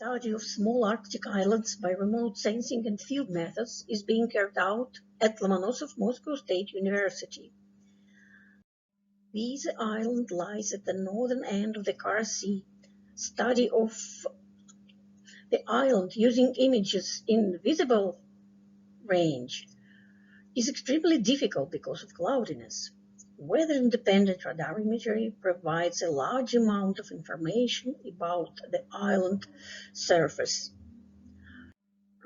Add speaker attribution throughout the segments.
Speaker 1: study of small Arctic islands by remote sensing and field methods is being carried out at Lomonosov Moscow State University. Vise Island lies at the northern end of the Kara Sea. Study of the island using images in visible range is extremely difficult because of cloudiness. Weather-independent radar imagery provides a large amount of information about the island surface.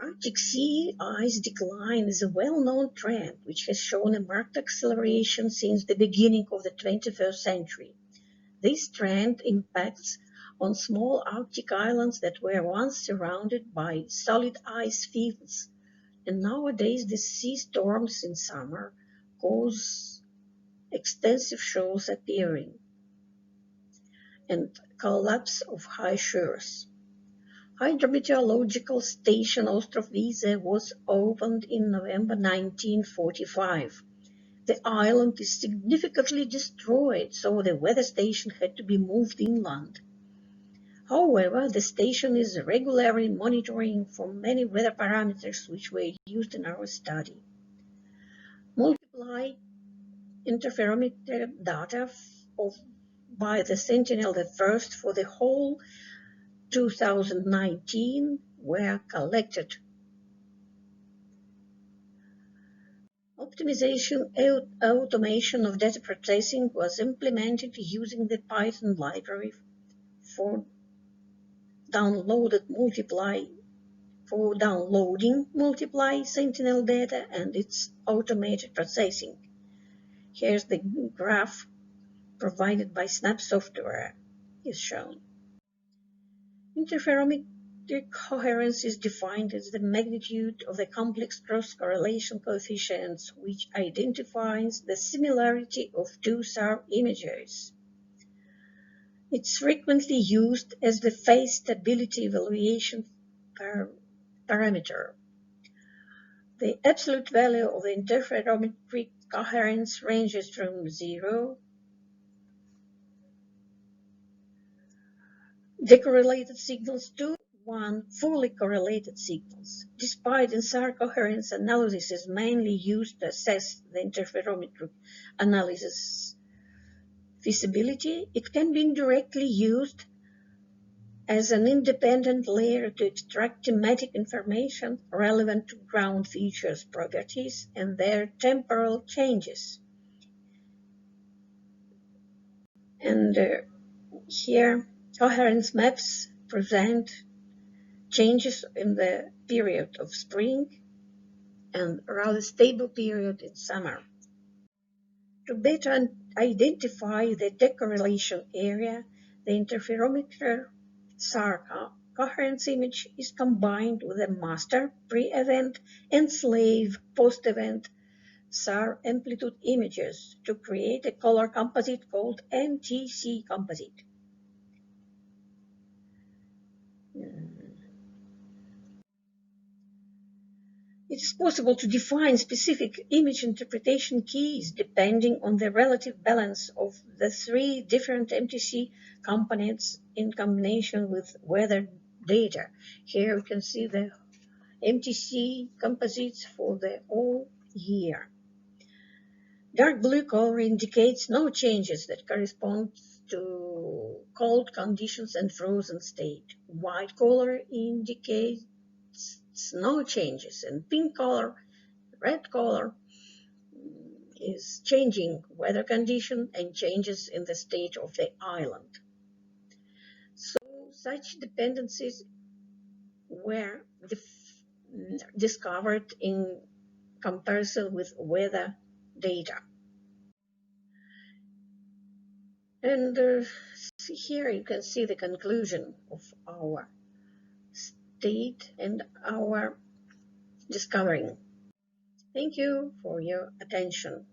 Speaker 1: Arctic sea ice decline is a well-known trend which has shown a marked acceleration since the beginning of the 21st century. This trend impacts on small Arctic islands that were once surrounded by solid ice fields, and nowadays the sea storms in summer cause extensive shoals appearing and collapse of high shores. Hydrometeorological station Ostrov Vise was opened in November 1945. The island is significantly destroyed, so the weather station had to be moved inland. However, the station is regularly monitoring for many weather parameters which were used in our study. Multiply interferometer data by the Sentinel-1 for the whole 2019 were collected. Automation of data processing was implemented using the Python library for downloading multiply Sentinel data and its automated processing. Here's the graph provided by Snap software is shown. Interferometric coherence is defined as the magnitude of the complex cross-correlation coefficients which identifies the similarity of two SAR images. It's frequently used as the phase stability evaluation parameter. The absolute value of the interferometric coherence ranges from 0 decorrelated signals to 1 fully correlated signals. Despite SAR coherence analysis is mainly used to assess the interferometric analysis feasibility, it can be indirectly used as an independent layer to extract thematic information relevant to ground features properties and their temporal changes. And here, coherence maps present changes in the period of spring and rather stable period in summer. To better identify the decorrelation area, the interferometer SAR coherence image is combined with a master pre-event and slave post-event SAR amplitude images to create a color composite called MTC composite. It is possible to define specific image interpretation keys depending on the relative balance of the three different MTC components in combination with weather data. Here you can see the MTC composites for the whole year. Dark blue color indicates no changes that correspond to cold conditions and frozen state. White color indicates no changes, and pink color, red color is changing weather condition and changes in the state of the island. So such dependencies were discovered in comparison with weather data. And here you can see the conclusion of our state and our discovering. Thank you for your attention.